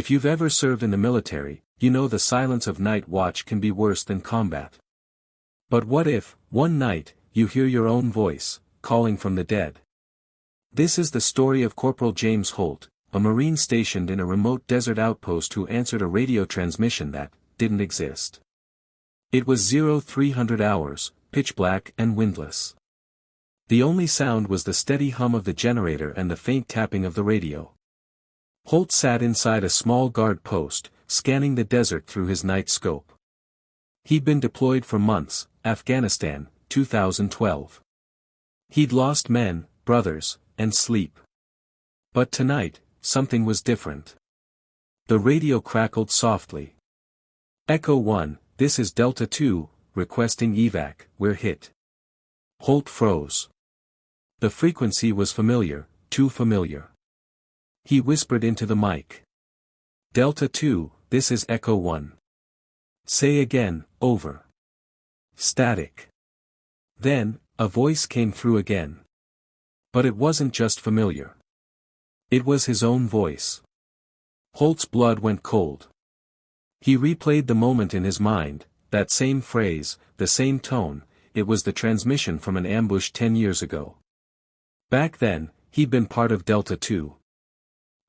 If you've ever served in the military, you know the silence of night watch can be worse than combat. But what if, one night, you hear your own voice, calling from the dead? This is the story of Corporal James Holt, a Marine stationed in a remote desert outpost who answered a radio transmission that didn't exist. It was 0300 hours, pitch black and windless. The only sound was the steady hum of the generator and the faint tapping of the radio. Holt sat inside a small guard post, scanning the desert through his night scope. He'd been deployed for months, Afghanistan, 2012. He'd lost men, brothers, and sleep. But tonight, something was different. The radio crackled softly. Echo 1, this is Delta 2, requesting evac, we're hit. Holt froze. The frequency was familiar, too familiar. He whispered into the mic. Delta 2, this is Echo 1. Say again, over. Static. Then, a voice came through again. But it wasn't just familiar. It was his own voice. Holt's blood went cold. He replayed the moment in his mind, that same phrase, the same tone. It was the transmission from an ambush 10 years ago. Back then, he'd been part of Delta 2.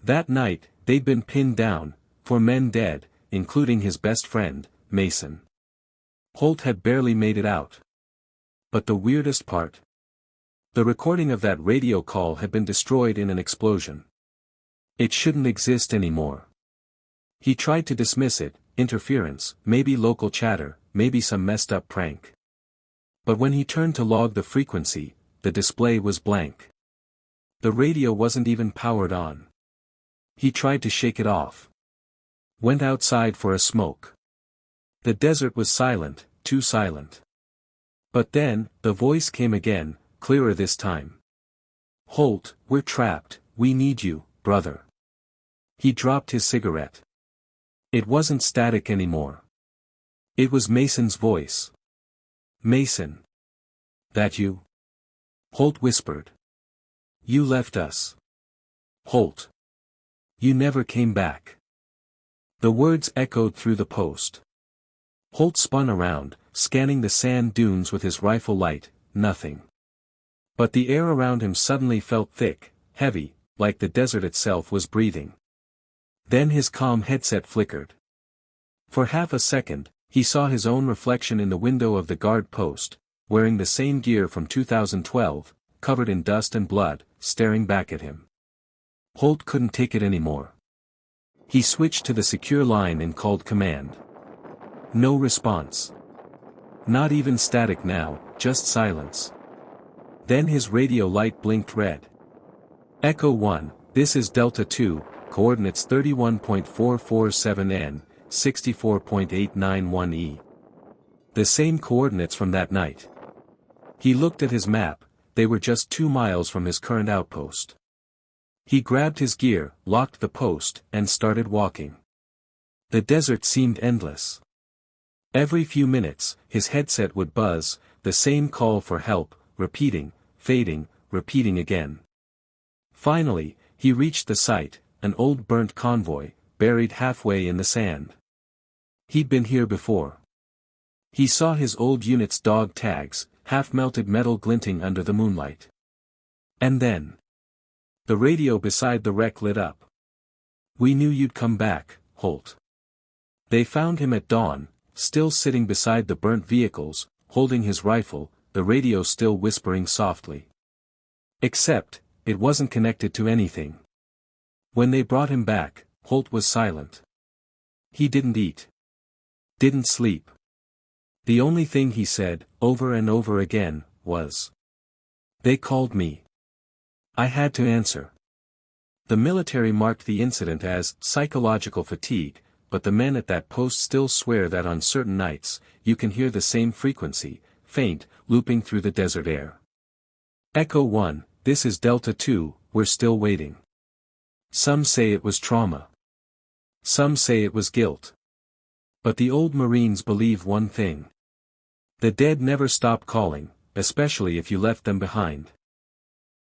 That night, they'd been pinned down, 4 men dead, including his best friend, Mason. Holt had barely made it out. But the weirdest part? The recording of that radio call had been destroyed in an explosion. It shouldn't exist anymore. He tried to dismiss it, interference, maybe local chatter, maybe some messed up prank. But when he turned to log the frequency, the display was blank. The radio wasn't even powered on. He tried to shake it off. Went outside for a smoke. The desert was silent, too silent. But then, the voice came again, clearer this time. Holt, we're trapped, we need you, brother. He dropped his cigarette. It wasn't static anymore. It was Mason's voice. Mason. That you? Holt whispered. You left us. Holt. You never came back. The words echoed through the post. Holt spun around, scanning the sand dunes with his rifle light, nothing. But the air around him suddenly felt thick, heavy, like the desert itself was breathing. Then his comm headset flickered. For half a second, he saw his own reflection in the window of the guard post, wearing the same gear from 2012, covered in dust and blood, staring back at him. Holt couldn't take it anymore. He switched to the secure line and called command. No response. Not even static now, just silence. Then his radio light blinked red. Echo 1, this is Delta 2, coordinates 31.447 N, 64.891 E. The same coordinates from that night. He looked at his map, they were just 2 miles from his current outpost. He grabbed his gear, locked the post, and started walking. The desert seemed endless. Every few minutes, his headset would buzz, the same call for help, repeating, fading, repeating again. Finally, he reached the site, an old burnt convoy, buried halfway in the sand. He'd been here before. He saw his old unit's dog tags, half-melted metal glinting under the moonlight. And then, the radio beside the wreck lit up. We knew you'd come back, Holt. They found him at dawn, still sitting beside the burnt vehicles, holding his rifle, the radio still whispering softly. Except, it wasn't connected to anything. When they brought him back, Holt was silent. He didn't eat. Didn't sleep. The only thing he said, over and over again, was, "They called me. I had to answer." The military marked the incident as psychological fatigue, but the men at that post still swear that on certain nights, you can hear the same frequency, faint, looping through the desert air. Echo 1, this is Delta 2, we're still waiting. Some say it was trauma. Some say it was guilt. But the old Marines believe one thing. The dead never stop calling, especially if you left them behind.